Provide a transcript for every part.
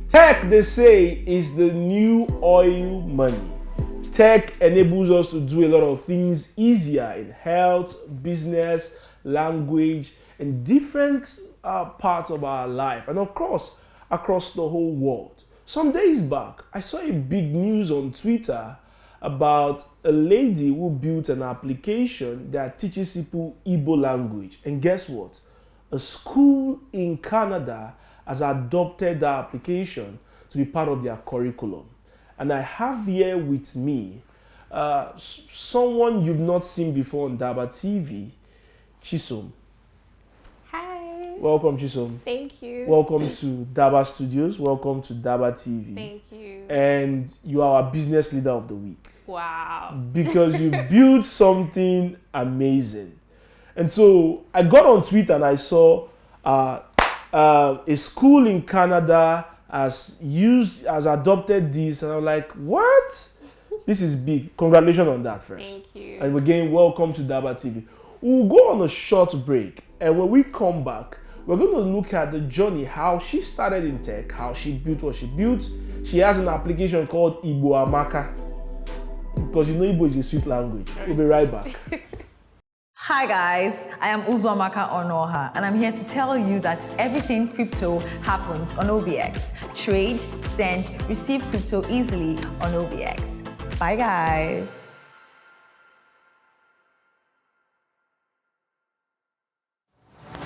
Tech, they say, is the new oil money. Tech enables us to do a lot of things easier in health, business, language, and different parts of our life, and of course, across the whole world. Some days back, I saw a big news on Twitter about a lady who built an application that teaches people Igbo language. And guess what? A school in Canada has adopted that application to be part of their curriculum. And I have here with me someone you've not seen before on DABA TV, Chisom. Hi. Welcome, Chisom. Thank you. Welcome to DABA Studios. Welcome to DABA TV. Thank you. And you are our business leader of the week. Wow. Because you built something amazing. And so I got on Twitter and I saw a school in Canada has adopted this, and I'm like, what? This is big. Congratulations on that first. Thank you. And again, welcome to DABA TV. We'll go on a short break, and when we come back, we're going to look at the journey, how she started in tech, how she built what she built. She has an application called Ibuamaka, because you know Igbo is a sweet language. We'll be right back. Hi guys, I am Ibuamaka Onoha, and I'm here to tell you that everything crypto happens on OBX. Trade, send, receive crypto easily on OBX. Bye guys.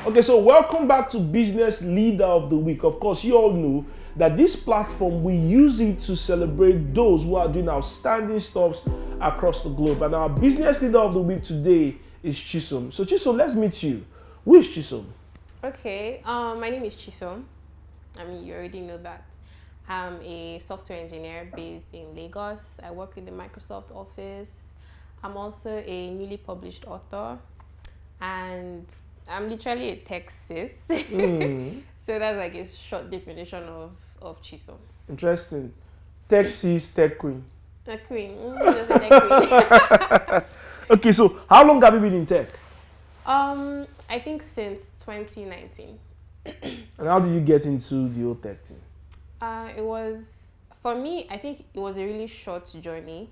Okay, so welcome back to Business Leader of the Week. Of course, you all know that this platform, we use it to celebrate those who are doing outstanding stuff across the globe. And our Business Leader of the Week today is Chisom. So Chisom, let's meet you. Who is Chisom? Okay, my name is Chisom. I mean, you already know that. I'm a software engineer based in Lagos. I work in the Microsoft office. I'm also a newly published author, and I'm literally a tech sis. So that's like a short definition of Chisom. Interesting. Tech sis, tech queen. A queen. Just a tech queen. Okay, so how long have you been in tech? I think since 2019. And how did you get into the whole tech thing? It was, for me, I think it was a really short journey.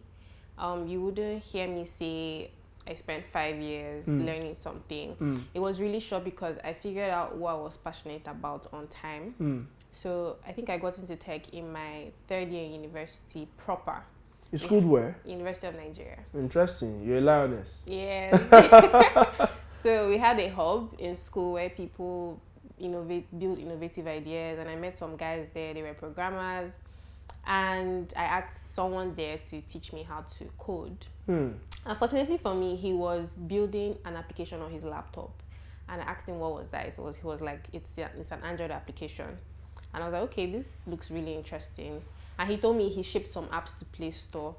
You wouldn't hear me say I spent 5 years learning something. It was really short because I figured out what I was passionate about on time. So I think I got into tech in my third year in university proper. You schooled where? University of Nigeria. Interesting. You're a lioness. Yes. So we had a hub in school where people build innovative ideas, and I met some guys there. They were programmers, and I asked someone there to teach me how to code. Unfortunately for me, he was building an application on his laptop, and I asked him what was that. He was like, it's an Android application, and I was like, okay, this looks really interesting. And he told me he shipped some apps to Play Store,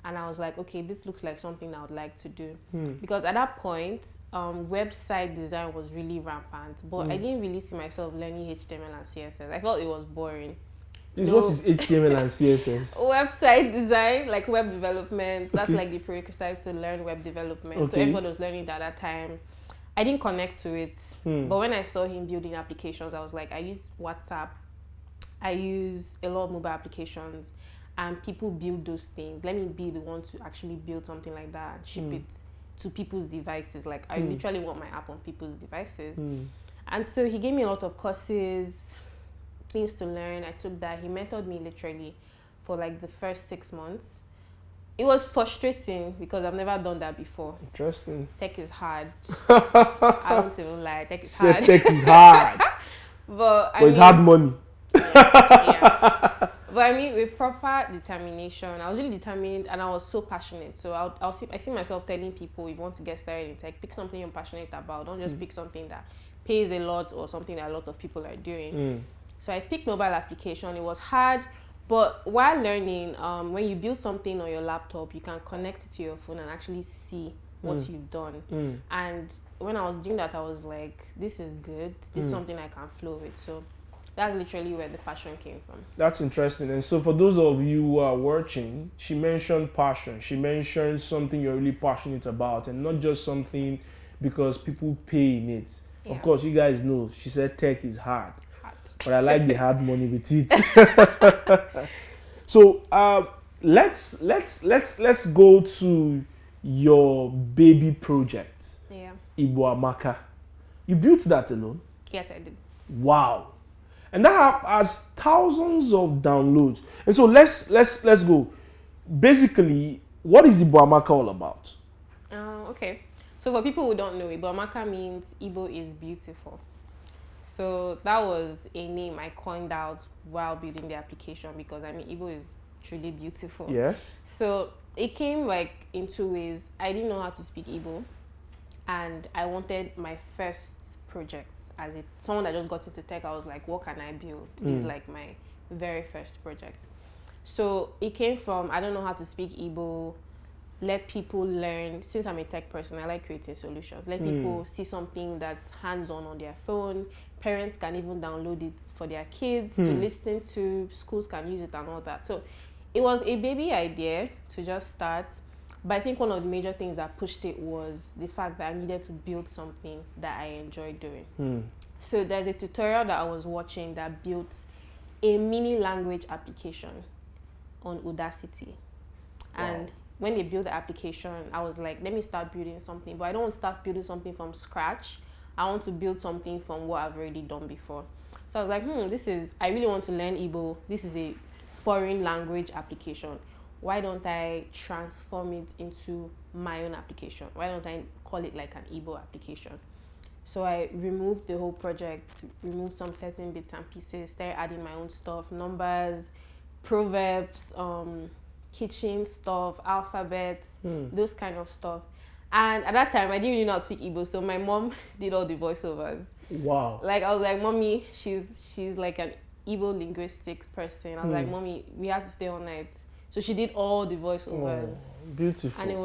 and I was like, okay, this looks like something I would like to do. Because at that point, website design was really rampant, but I didn't really see myself learning HTML and CSS. I felt it was boring. What is HTML and CSS? Website design, like web development. That's like the prerequisite to learn web development. So everybody was learning that at that time. I didn't connect to it. But when I saw him building applications, I was like, I use WhatsApp. I use a lot of mobile applications, and people build those things. Let me be the one to actually build something like that and ship it to people's devices. Like I literally want my app on people's devices. And so he gave me a lot of courses, things to learn. I took that. He mentored me literally for like the first 6 months. It was frustrating because I've never done that before. Interesting. Tech is hard. I won't even lie. Tech is hard. Tech is hard. But it's hard money. Yeah. But I mean, with proper determination, I was really determined, and I was so passionate. So I see myself telling people, if you want to get started in tech, pick something you're passionate about. Don't just pick something that pays a lot or something that a lot of people are doing. So I picked mobile application. It was hard, but while learning, when you build something on your laptop, you can connect it to your phone and actually see what you've done. And when I was doing that, I was like, this is good. This is something I can flow with. So that's literally where the passion came from. That's interesting. And so for those of you who are watching, she mentioned passion. She mentioned something you're really passionate about, and not just something because people pay in it. Yeah. Of course, you guys know, she said tech is hard. but I like the hard money with it. So let's go to your baby project, Yeah. Ibuamaka. You built that alone? Yes, I did. Wow. And that has thousands of downloads. And so let's go. Basically, what is Ibuamaka all about? Okay. So for people who don't know, Ibuamaka means Igbo is beautiful. So that was a name I coined out while building the application because I mean Igbo is truly beautiful. Yes. So it came like in 2 ways. I didn't know how to speak Igbo, and I wanted my first project as someone that just got into tech. I was like, what can I build? It's like my very first project. So it came from I don't know how to speak Igbo. Let people learn. Since I'm a tech person, I like creating solutions. Let people see something that's hands-on their phone. Parents can even download it for their kids to listen to. Schools can use it and all that. So it was a baby idea to just start. But I think one of the major things that pushed it was the fact that I needed to build something that I enjoyed doing. So there's a tutorial that I was watching that built a mini language application on Udacity. And when they built the application, I was like, let me start building something. But I don't want to start building something from scratch. I want to build something from what I've already done before. So I was like, I really want to learn Igbo. This is a foreign language application. Why don't I transform it into my own application? Why don't I call it like an Igbo application? So I removed the whole project, removed some certain bits and pieces, started adding my own stuff, numbers, proverbs, kitchen stuff, alphabets, those kind of stuff. And at that time, I didn't really know how to speak Igbo, so my mom did all the voiceovers. Wow. Like, I was like, Mommy, she's like an Igbo linguistics person. I was like, Mommy, we had to stay all night. So she did all the voiceovers. Oh, beautiful. And it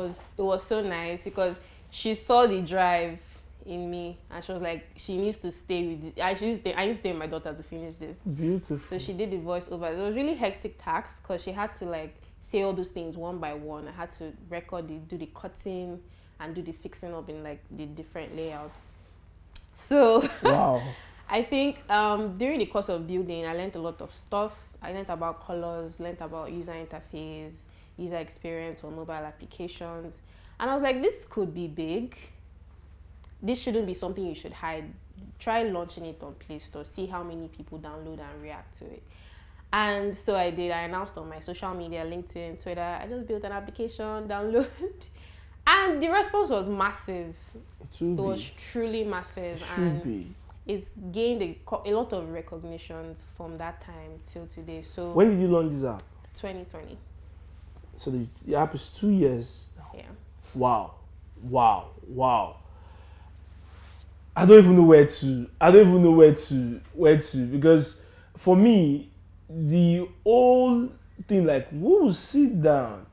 was so nice because she saw the drive in me and she was like, she needs to stay with it. I need to stay with my daughter to finish this. Beautiful. So she did the voiceovers. It was really hectic task because she had to like say all those things one by one. I had to do the cutting and do the fixing up in like the different layouts. So wow. I think during the course of building, I learned a lot of stuff. I learned about colors, learned about user interface, user experience on mobile applications. And I was like, this could be big. This shouldn't be something you should hide. Try launching it on Play Store, see how many people download and react to it. And so I did. I announced on my social media, LinkedIn, Twitter, I just built an application, download. And the response was massive. It was truly massive. It should be. It's gained a lot of recognitions from that time till today. So when did you launch this app? 2020. So the app is 2 years now. Yeah. Wow. I don't even know where to because for me the whole thing, like, who will sit down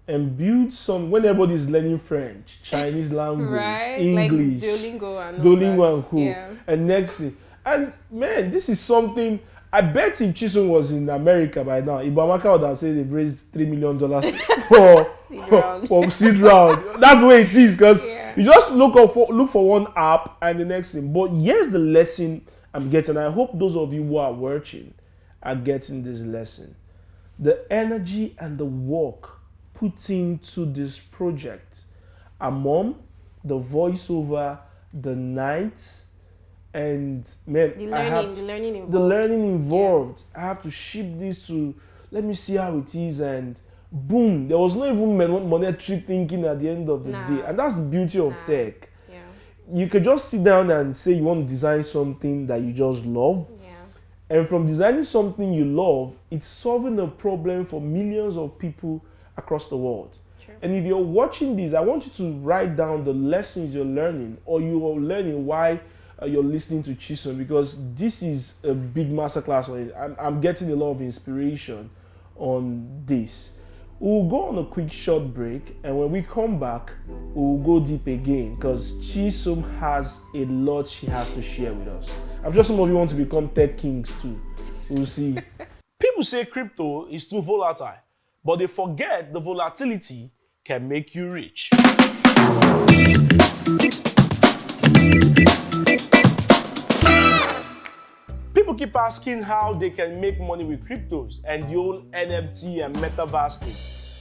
and build when everybody's learning French, Chinese language, right? English, like Duolingo and co. Yeah. And next thing, and man, this is something. I bet if Chisom was in America by now, Ibuamaka would have said they've raised $3 million for seed round. That's the way it is, because you just look for one app and the next thing. But here's the lesson I'm getting. I hope those of you who are watching are getting this lesson. The energy and the work put into this project, a mom, the voiceover, the nights, and man, the learning involved. I have to ship this to, let me see how it is, and boom, there was no even monetary thinking at the end of the day. And that's the beauty of tech. Yeah. You could just sit down and say you want to design something that you just love. Yeah. And from designing something you love, it's solving a problem for millions of people across the world. True. And if you're watching this, I want you to write down the lessons you're learning, or you are learning why you're listening to Chisom, because this is a big masterclass on it. I'm getting a lot of inspiration on this. We'll go on a quick short break, and when we come back, we'll go deep again, because Chisom has a lot she has to share with us. I'm sure some of you want to become tech kings too. We'll see. People say crypto is too volatile, but they forget the volatility can make you rich. People People keep asking how they can make money with cryptos and the whole NFT and metaverse thing.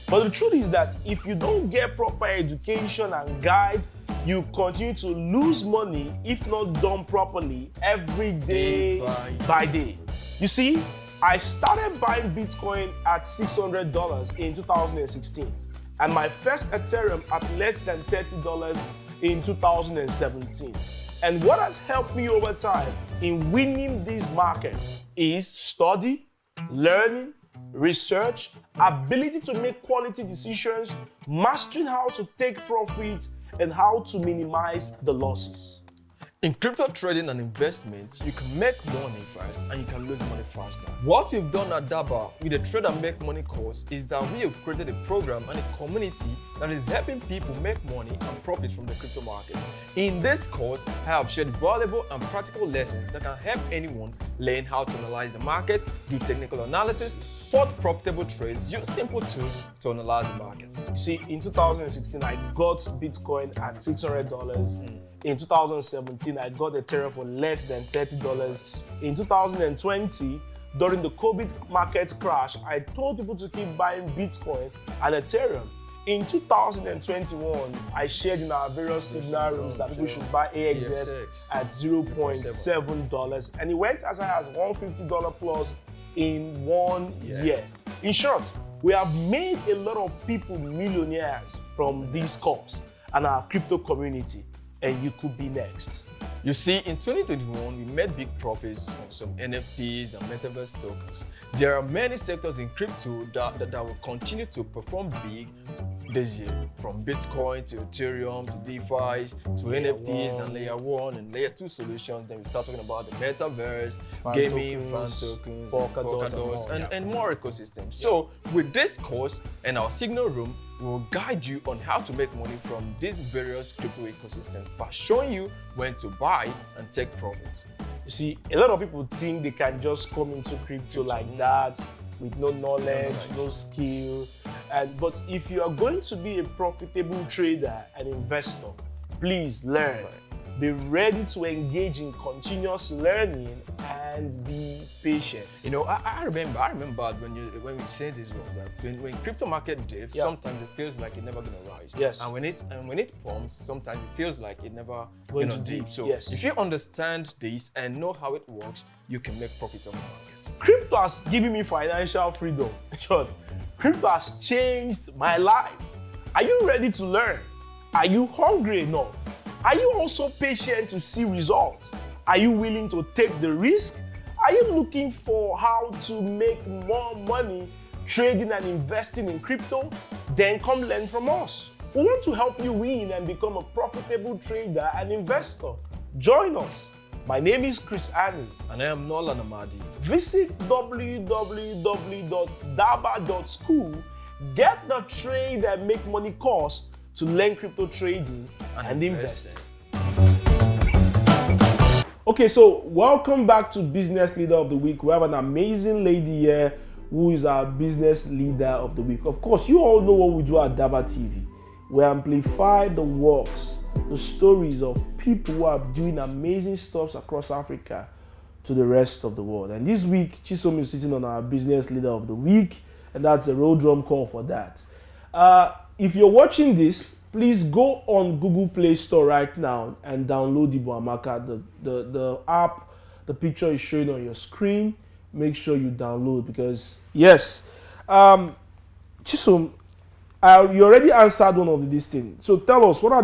But the truth is that if you don't get proper education and guide, you continue to lose money if not done properly every day by day. You see, I started buying Bitcoin at $600 in 2016 and my first Ethereum at less than $30 in 2017. And what has helped me over time in winning these markets is study, learning, research, ability to make quality decisions, mastering how to take profit, and how to minimize the losses. In crypto trading and investments, you can make money fast and you can lose money faster. What we've done at DABA with the Trade and Make Money course is that we have created a program and a community that is helping people make money and profit from the crypto market. In this course, I have shared valuable and practical lessons that can help anyone learn how to analyze the market, do technical analysis, spot profitable trades, use simple tools to analyze the market. You see, in 2016, I got Bitcoin at $600. In 2017, I got Ethereum for less than $30. In 2020, during the COVID market crash, I told people to keep buying Bitcoin and Ethereum. In 2021, I shared in our various seminars rooms that people should buy AXS at $0.7, and it went as high as $150 plus in 1 year. In short, we have made a lot of people millionaires from this course and our crypto community. And you could be next. You see, in 2021, we made big profits on some NFTs and metaverse tokens. There are many sectors in crypto that will continue to perform big this year, from Bitcoin to Ethereum to DeFi to NFTs and layer 1 and layer 2 solutions. Then we start talking about the metaverse, gaming, fan tokens, Polkadot, and more ecosystems. So with this course and our signal room, we will guide you on how to make money from these various crypto ecosystems by showing you when to buy and take profits. You see, a lot of people think they can just come into crypto like that with no knowledge, no skill. But if you are going to be a profitable trader and investor, please learn. Be ready to engage in continuous learning and be patient. You know, I remember when we said this was that when crypto market dips, sometimes it feels like it's never gonna rise. Yes. And when it pumps, sometimes it feels like it never going to to dip. So if you understand this and know how it works, you can make profits on the market. Crypto has given me financial freedom. Short. Crypto has changed my life. Are you ready to learn? Are you hungry enough? Are you also patient to see results? Are you willing to take the risk? Are you looking for how to make more money trading and investing in crypto? Then come learn from us. We want to help you win and become a profitable trader and investor. Join us. My name is Chris Annie. And I am Nolan Amadi. Visit www.daba.school. Get the Trade and Make Money course to learn crypto trading and investing. Okay, so welcome back to Business Leader of the Week. We have an amazing lady here who is our Business Leader of the Week. Of course, you all know what we do at DABA TV. We amplify the works, the stories of people who are doing amazing stuff across Africa to the rest of the world. And this week, Chisom is sitting on our Business Leader of the Week, and that's a road drum call for that. If you're watching this, please go on Google Play Store right now and download Ibuamaka, the app. The picture is showing on your screen. Make sure you download because, yes, Chisom, you already answered one of these things. So tell us, what are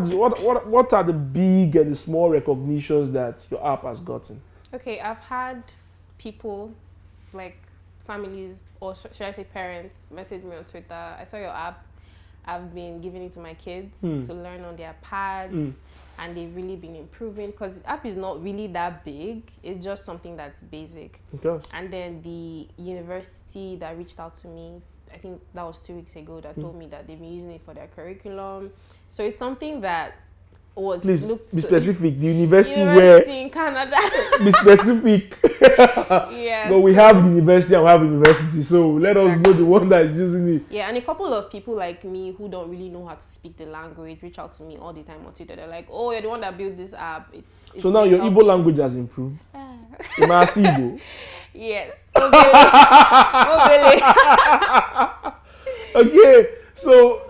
the big and the small recognitions that your app has gotten? Okay, I've had people, like families, or should I say parents, message me on Twitter. I saw your app. I've been giving it to my kids to learn on their pads, and they've really been improving because the app is not really that big. It's just something that's basic. Okay. And then the university that reached out to me, I think that was 2 weeks ago, that told me that they've been using it for their curriculum. So it's something that was... Please, be specific. The university where... in Canada. Be specific. Yeah. But we have university and we have university, so let us know the one that is using it. Yeah, and a couple of people like me who don't really know how to speak the language reach out to me all the time on Twitter. They're like, oh, you're the one that built this app. So now your Igbo language has improved? Imasibo. Yes. Obele. Okay, so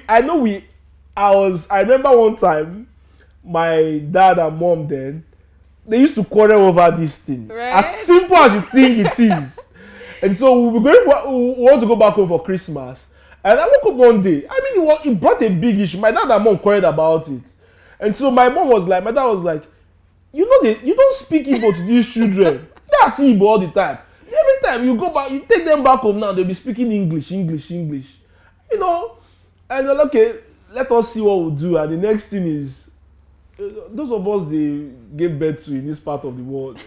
I remember one time my dad and mom then they used to quarrel over this thing. Right? As simple as you think it is. And so we want to go back home for Christmas. And I woke up one day. I mean, it brought a big issue. My dad and mom quarreled about it. And so my dad was like, you don't speak Igbo to these children. That's Igbo all the time. Every time you go back, you take them back home now, they'll be speaking English. You know, and they're like, okay, let us see what we'll do. And the next thing is, those of us they gave birth to in this part of the world.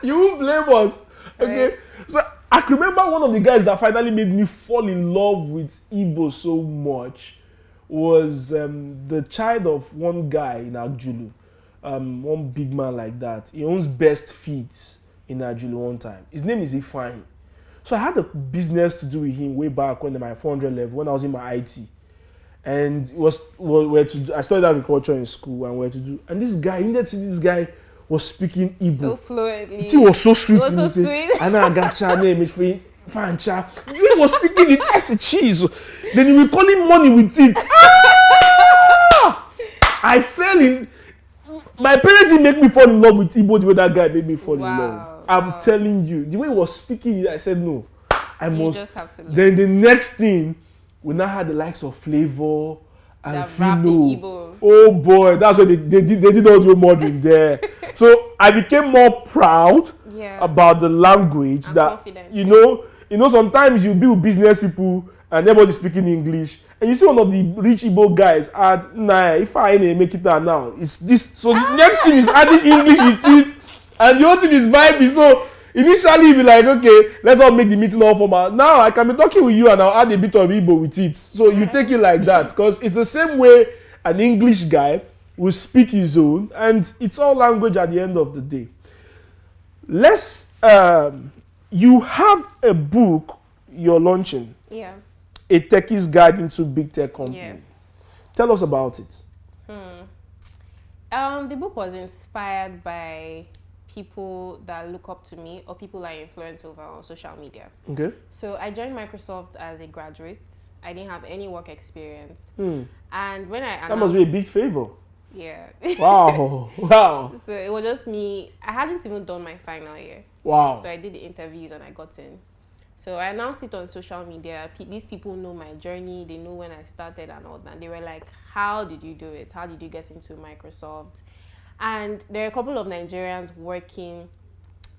You won't blame us. Okay? Right. So I can remember one of the guys that finally made me fall in love with Igbo so much was the child of one guy in Agjulu. One big man like that. He owns Best Feeds in Agjulu one time. His name is Ifeanyi. So I had a business to do with him way back when my 400 level, when I was in my IT. And I studied agriculture in school and this guy was speaking Igbo. So fluently. It was so sweet. It was so sweet. And I got your name, Fancha. He was speaking it as a cheese. Then he will call him money with it. I fell in. My parents didn't make me fall in love with Igbo the way that guy made me fall in love. I'm telling you. The way he was speaking, I said, no. You just have to learn. Then the next thing, we now had the likes of Flavor and Fino. Oh boy, that's why they did audio modeling there. So I became more proud about the language. I'm confident. You know, sometimes you build business people and everybody speaking English. And you see one of the rich Igbo guys add, if I ain't make it now, it's this. So the next thing is adding English with it. And the whole thing is vibey. So initially you'll be like, okay, let's all make the meeting all formal. Now I can be talking with you and I'll add a bit of Igbo with it. So you take it like that. Because it's the same way an English guy will speak his own. And it's all language at the end of the day. You have a book you're launching. Yeah. A Techie's Guide into Big Tech Company. Yeah. Tell us about it. The book was inspired by people that look up to me or people I influence over on social media. Okay. So I joined Microsoft as a graduate. I didn't have any work experience. And when that must be a big favor. Yeah. Wow. So it was just me. I hadn't even done my final year. Wow. So I did the interviews and I got in. So I now sit on social media. These people know my journey. They know when I started and all that. And they were like, how did you do it? How did you get into Microsoft? And there are a couple of Nigerians working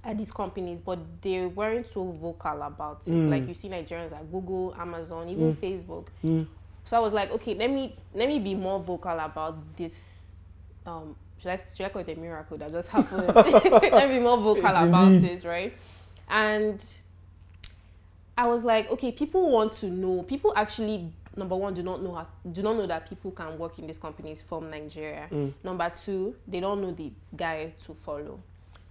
at these companies, but they weren't so vocal about it. Like you see Nigerians at Google, Amazon, even Facebook. So I was like, okay, let me be more vocal about this. Should I call it a miracle that just happened? Let me be more vocal about it, right? And I was like, okay, people want to know. People actually, number one, do not know that people can work in these companies from Nigeria. Number two, they don't know the guy to follow.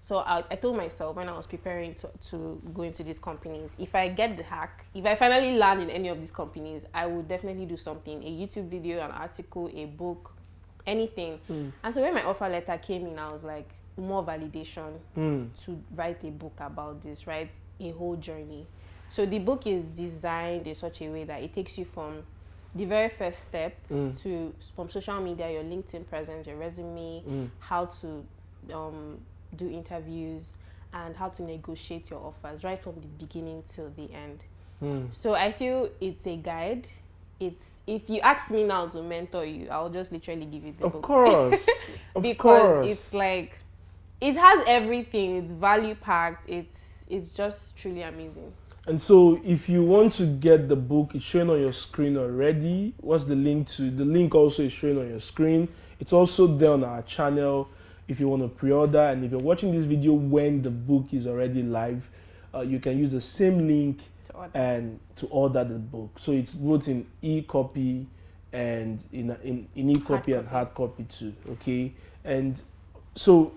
So I told myself when I was preparing to go into these companies, if I get the hack, if I finally land in any of these companies, I will definitely do something, a YouTube video, an article, a book, anything. And so when my offer letter came in, I was like, more validation to write a book about this, right? A whole journey. So the book is designed in such a way that it takes you from the very first step from social media, your LinkedIn presence, your resume, how to do interviews, and how to negotiate your offers right from the beginning till the end. So I feel it's a guide. If you ask me now to mentor you, I'll just literally give you the book. Of course. Because it's like, it has everything. It's value packed. It's just truly amazing. And so if you want to get the book, it's showing on your screen already. What's the link to? The link also is showing on your screen. It's also there on our channel if you want to pre-order. And if you're watching this video when the book is already live, you can use the same link to order the book. So it's both in e-copy and in e-copy and hard copy too. Okay. And so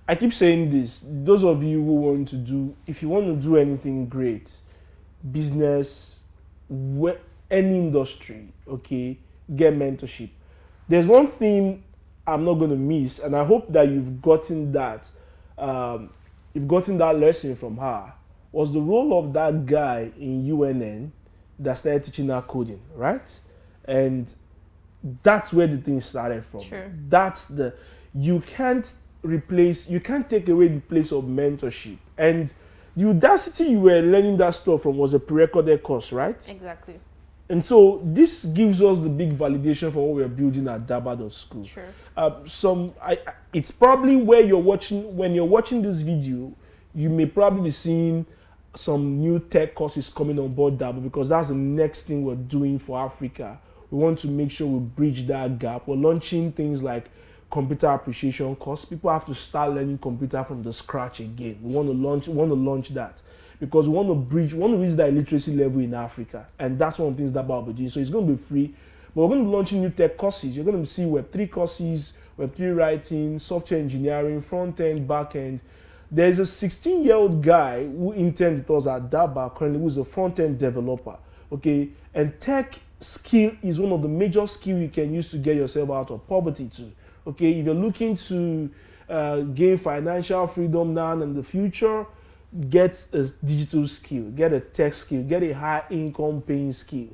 I keep saying this, those of you who want to do, if you want to do anything great, business, any industry, okay, get mentorship. There's one thing I'm not going to miss, and I hope that you've gotten that lesson from her, was the role of that guy in UNN that started teaching her coding, right? And that's where the thing started from. Sure. You can't take away the place of mentorship. And the Udacity you were learning that stuff from was a pre-recorded course, right? Exactly. And so this gives us the big validation for what we're building at DABA.school. Sure. It's probably when you're watching this video, you may probably be seeing some new tech courses coming on board DABA, because that's the next thing we're doing for Africa. We want to make sure we bridge that gap. We're launching things like computer appreciation course. People have to start learning computer from the scratch again. We want to launch that, because we want to reach that literacy level in Africa, and that's one of the things that will be doing. So it's going to be free, but we're going to be launching new tech courses. You're going to see Web3 courses, Web3 writing, software engineering, front end, back end. There's a 16-year-old guy who interned with us at DABA currently, who's a front end developer. Okay, and tech skill is one of the major skills you can use to get yourself out of poverty too. Okay, if you're looking to gain financial freedom now and in the future, get a digital skill, get a tech skill, get a high income paying skill.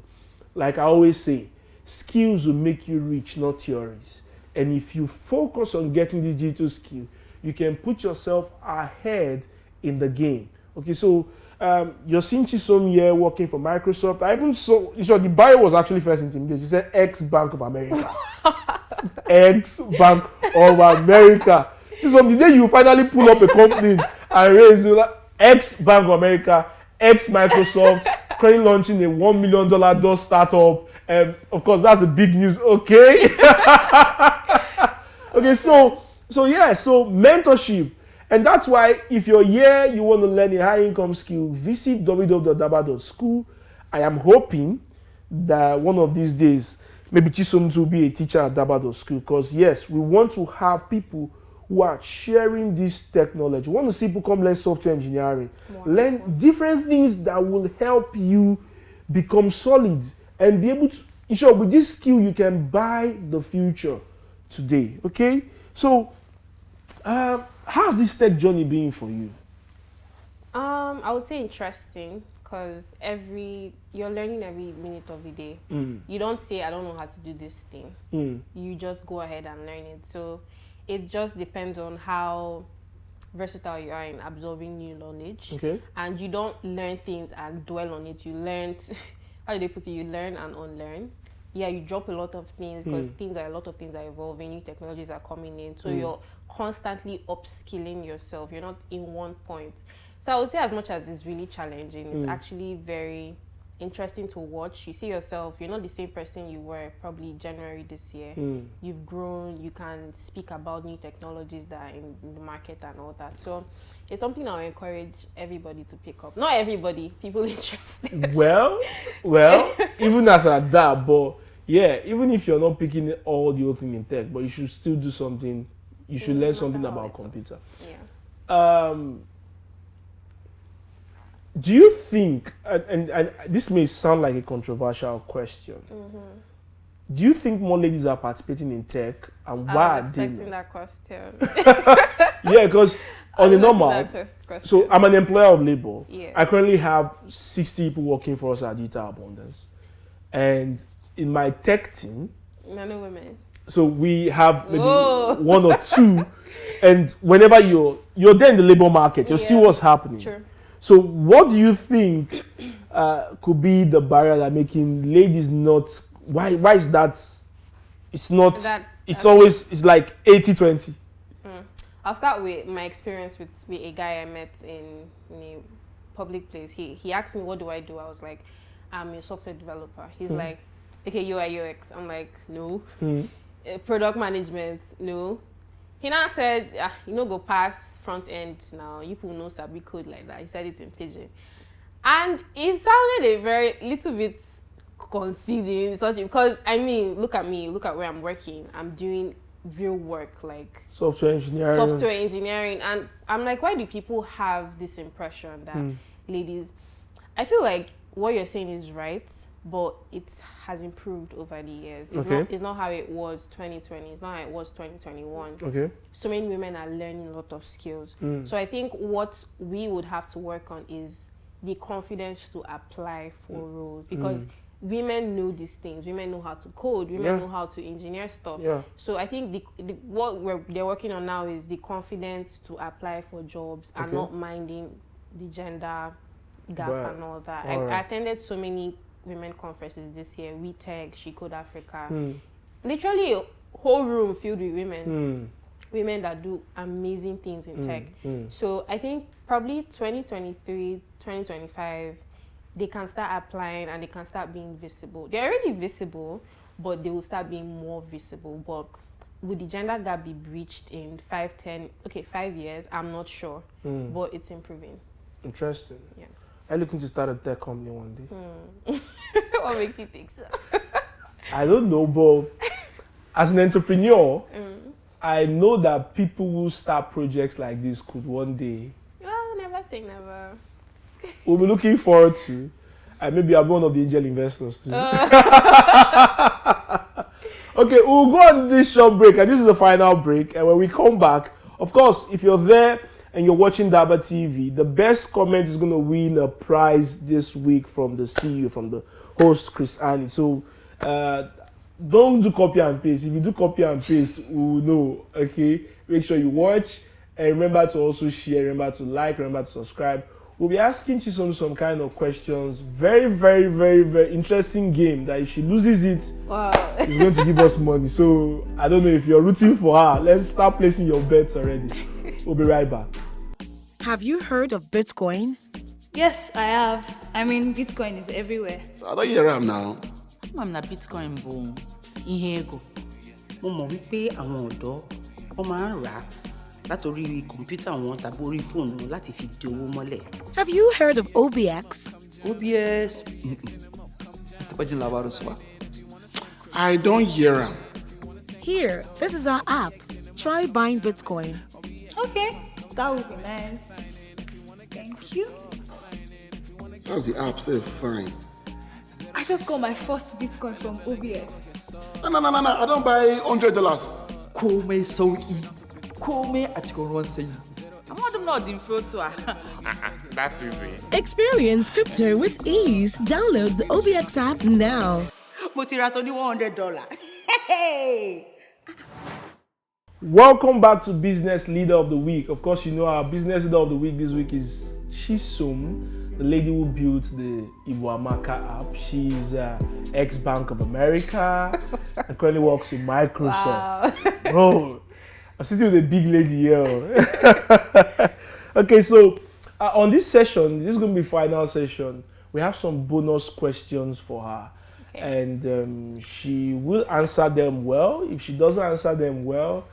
Like I always say, skills will make you rich, not theories. And if you focus on getting this digital skill, you can put yourself ahead in the game. Okay, so you're seeing Chisom here working for Microsoft. I even saw, the bio was actually first intimidating. She said ex-Bank of America. Ex-Bank of America. Chisom, the day you finally pull up a company and raise ex-Bank of America, ex-Microsoft, currently launching a $1 million startup. Of course, that's a big news. Okay. Okay, so mentorship. And that's why if you're here, you want to learn a high income skill, visit www.daba.school. I am hoping that one of these days, maybe Chisom will be a teacher at daba.school, because yes, we want to have people who are sharing this technology. We want to see people come learn software engineering, learn different things that will help you become solid and be able to, with this skill, you can buy the future today. Okay? So, how's this tech journey been for you? I would say interesting, because you're learning every minute of the day. You don't say, I don't know how to do this thing. You just go ahead and learn it. So it just depends on how versatile you are in absorbing new knowledge. Okay. And you don't learn things and dwell on it. You learn, how do they put it? You learn and unlearn. Yeah, you drop a lot of things, because a lot of things are evolving, new technologies are coming in. So you're constantly upskilling yourself. You're not in one point. So I would say, as much as it's really challenging, it's actually very interesting to watch. You see yourself, you're not the same person you were probably January this year. You've grown, you can speak about new technologies that are in the market and all that. So it's something I'll encourage everybody to pick up. Not everybody, people interested. Well, even as a dad, but yeah, even if you're not picking all the whole thing in tech, but you should still do something. You should learn something about computer. Yeah. Do you think, and this may sound like a controversial question, do you think more ladies are participating in tech, and why are they not? That question. Yeah, because on the normal, so I'm an employer of labor. Yeah. I currently have 60 people working for us at Digital Abundance, and in my tech team, men and women. So we have maybe one or two, and whenever you're there in the labor market, you'll see what's happening. Sure. So what do you think could be the barrier that making ladies not? Why is that? It's not. It's like 80-20. I'll start with my experience with a guy I met in a public place. He asked me, what do? I was like, I'm a software developer. He's like, okay, UI UX. I'm like, no. Product management, no. He now said, go past front end now. You people know Sabi code like that. He said it in Pidgin. And it sounded a very little bit conceding, because look at me, look at where I'm working. I'm doing real work, like software engineering. And I'm like, why do people have this impression that ladies, I feel like what you're saying is right, but it has improved over the years. It's not how it was 2020. It's not how it was 2021. Okay. So many women are learning a lot of skills. So I think what we would have to work on is the confidence to apply for roles, because women know these things. Women know how to code. Women know how to engineer stuff. Yeah. So I think they're working on now is the confidence to apply for jobs and not minding the gender gap and all that. I attended so many women conferences this year. We Tech, She Code Africa. Literally a whole room filled with women. Women that do amazing things in tech. So I think probably 2023, 2025, they can start applying and they can start being visible. They're already visible, but they will start being more visible. But would the gender gap be breached in 5 years? I'm not sure, but it's improving. Interesting. Yeah. I'm looking to start a tech company one day. What makes you think so? I don't know, but as an entrepreneur, I know that people who start projects like this could one day. Well, never say never. We'll be looking forward to, and maybe I'll be one of the angel investors too. Okay, we'll go on this short break, and this is the final break. And when we come back, of course, if you're there and you're watching DABA TV, the best comment is going to win a prize this week from the CEO, from the host, Chris Annie. So don't do copy and paste. If you do copy and paste, we'll know. Okay, make sure you watch, and remember to also share, remember to like, remember to subscribe. We'll be asking Chisom some kind of questions. Very, very, very, very interesting game that if she loses it, she's going to give us money. So I don't know if you're rooting for her. Let's start placing your bets already. We'll be right back. Have you heard of Bitcoin? Yes, I have. I mean, Bitcoin is everywhere. I don't hear am now. I'm not Bitcoin boom. Ihe ego. Mo mọ̀ wípé àwọn ọ̀dọ́ wọ́n máa ń rà á látòrí kọ̀ǹpútà wọn tàbí orí fóònù wọn láti fi di owó mọ́lẹ̀. Have you heard of OBX? OBS. I don't hear am. Here, this is our app. Try buying Bitcoin. Okay, that would be nice. Thank you. That's the app, say fine. I just got my first Bitcoin from OBX. No, I don't buy $100. Komai sauki. Komai a cikin ruwan sanyi. Amma dum na din filter. That's easy. Experience crypto with ease. Download the OBX app now. Mo ti ra tó ní $100. Hey! Welcome back to Business Leader of the Week. Of course, you know our Business Leader of the Week this week is Chisom, the lady who built the Ibuamaka app. She's ex-Bank of America and currently works with Microsoft. Wow. Bro, I'm sitting with a big lady here. Okay, so on this session, this is going to be final session. We have some bonus questions for her. Okay. And she will answer them well. If she doesn't answer them well,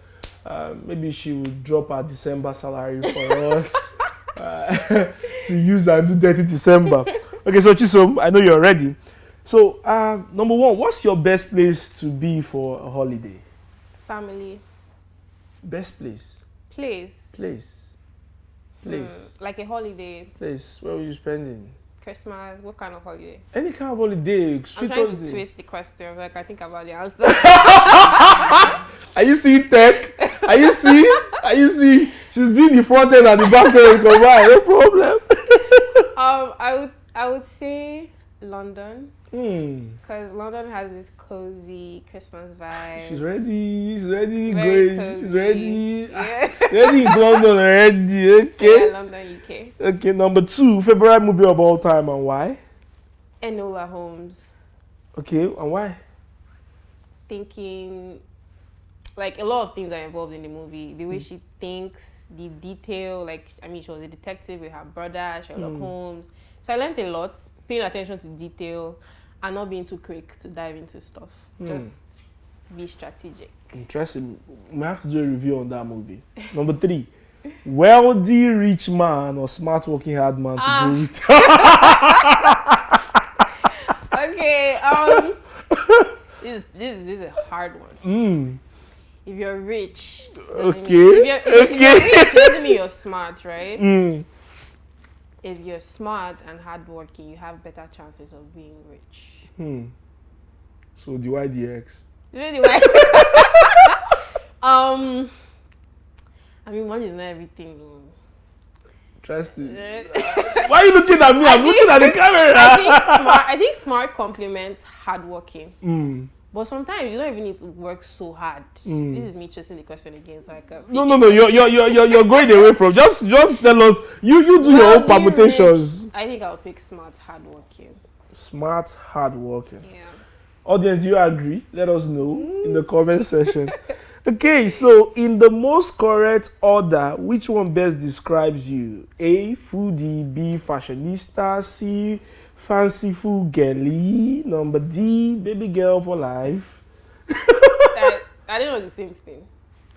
maybe she will drop her December salary for us to use and do dirty December. Okay, so Chisom, I know you're ready. So, number one, what's your best place to be for a holiday? Family. Best place? Place. Like a holiday. Place. Where were you spending? Christmas. What kind of holiday? Any kind of holiday. I'm trying holiday. to twist the question. Like I think about the answer. Are you seeing tech? Are you seeing? She's doing the front end and the back end combined. No problem. I would say London. Because London has this cozy Christmas vibe. She's ready. Very great. cozy. She's ready. Yeah. Ready in London already. Okay. Yeah, London, UK. Okay, number 2, favorite movie of all time and why? Enola Holmes. Okay, and why? Thinking, like a lot of things are involved in the movie. The way she thinks, the detail. Like she was a detective with her brother, Sherlock Holmes. So I learned a lot, paying attention to detail. And not being too quick to dive into stuff. Just be strategic. Interesting. We have to do a review on that movie. Number 3, wealthy rich man or smart working hard man to go with. Okay. This is a hard one. If you're rich, if you're rich, doesn't mean you're smart, right? If you're smart and hardworking, you have better chances of being rich. So the YDX. Is it the Y? I mean, money is not everything. Interesting. Why are you looking at me? I'm looking at the camera. I think smart complements hardworking. But sometimes you don't even need to work so hard. This is me choosing the question again, so I can. No. You're going away from. Just tell us. You do your own permutations. I think I'll pick smart hardworking. Smart hardworking. Yeah. Audience, do you agree? Let us know in the comment section. Okay, so in the most correct order, which one best describes you? A, foodie, B, fashionista, C, fanciful girly, number D, baby girl for life. I don't know the same thing.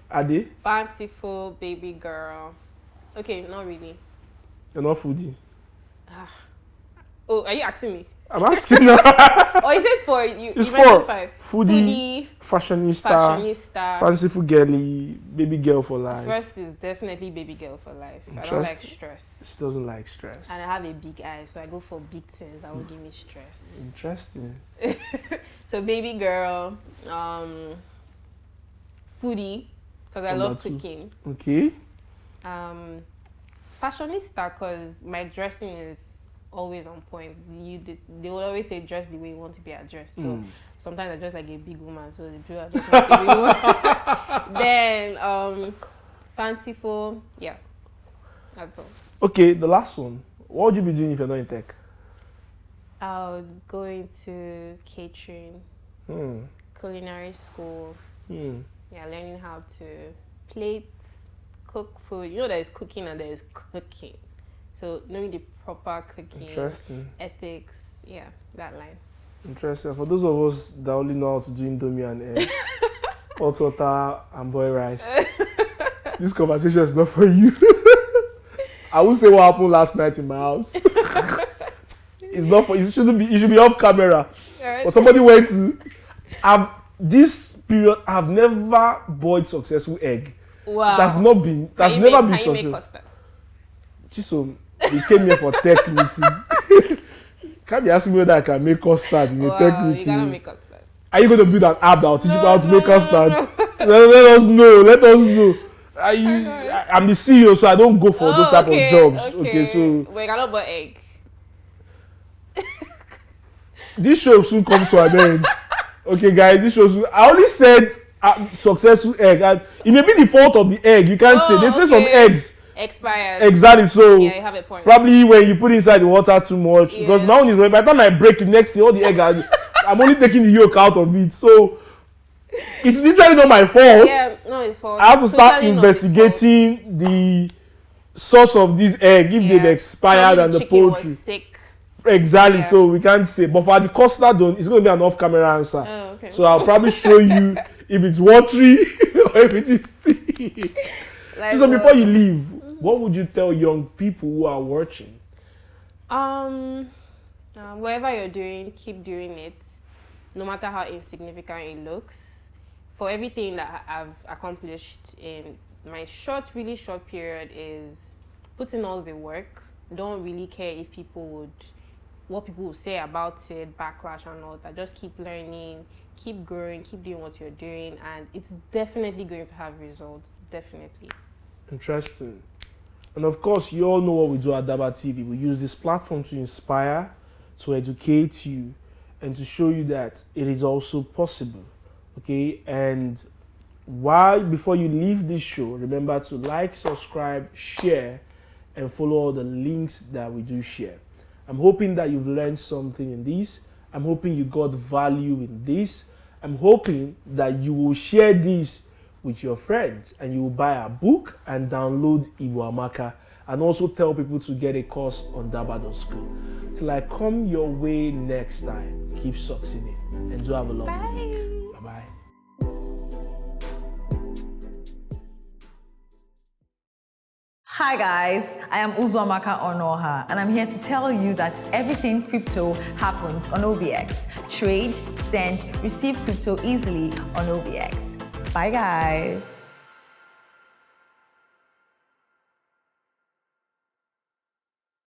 Are they? Fanciful baby girl. Okay, not really. You're not foodie. Oh, are you asking me? I'm asking now. Or is it for you? It's you for five. foodie, fashionista, fanciful girly, baby girl for life. First is definitely baby girl for life. I don't like stress. She doesn't like stress. And I have a big eye, so I go for big things that will give me stress. Interesting. So baby girl, foodie, because I love cooking. Okay. Fashionista, because my dressing is always on point. They will always say dress the way you want to be addressed. So sometimes I dress like a big woman, so they do address like a big woman. Then fanciful, yeah, that's all. Okay, the last one. What would you be doing if you're not in tech? I would go into catering, culinary school. Yeah, learning how to plate, cook food. You know, there is cooking and there is cooking. So knowing the proper cooking, ethics, yeah, that line. Interesting. For those of us that only know how to do indomie and egg, hot water and boiled rice, this conversation is not for you. I will say what happened last night in my house. It's not for. It shouldn't be. It should be off camera. Right. But somebody went to. This period, I've never boiled successful egg. Wow. That's not been. That's never been successful. Chisom, we came here for tech meeting. Can't be asking me whether I can make custard in a tech meeting. You gotta make custard. Are you going to build an app that will teach you how to make custard? Let us know. Let us know. I'm the CEO, so I don't go for those type of jobs. Okay, so we cannot buy egg. This show will soon come to an end. Okay, guys, this show soon. I only said successful egg, and it may be the fault of the egg. You can't say. They say some eggs expired. Exactly. So yeah, you have a point. Probably when you put inside the water too much, because my own is by the time I break it next day, all the egg I'm only taking the yolk out of it. So it's literally not my fault. Yeah, no, it's fault. I have to start investigating the source of this egg if they've expired and the poultry. Was sick. Exactly. Yeah. So we can't say. But for the custard, it's going to be an off-camera answer. Oh, okay. So I'll probably show you if it's watery or if it is tea. So before you leave, what would you tell young people who are watching? Whatever you're doing, keep doing it, no matter how insignificant it looks. For everything that I've accomplished in my really short period is putting all the work. Don't really care if what people would say about it, backlash and all that. Just keep learning, keep growing, keep doing what you're doing, and it's definitely going to have results. Definitely. Interesting. And of course, you all know what we do at DABA TV. We use this platform to inspire, to educate you, and to show you that it is also possible. Okay? And before you leave this show, remember to like, subscribe, share, and follow all the links that we do share. I'm hoping that you've learned something in this. I'm hoping you got value in this. I'm hoping that you will share this with your friends and you will buy a book and download Ibuamaka, and also tell people to get a course on DABA.school. Till I come your way next time, keep succeeding and do have a lovely week. Bye-bye. Hi guys, I am Ibuamaka Onoha, and I'm here to tell you that everything crypto happens on OBX. Trade, send, receive crypto easily on OBX. Bye guys.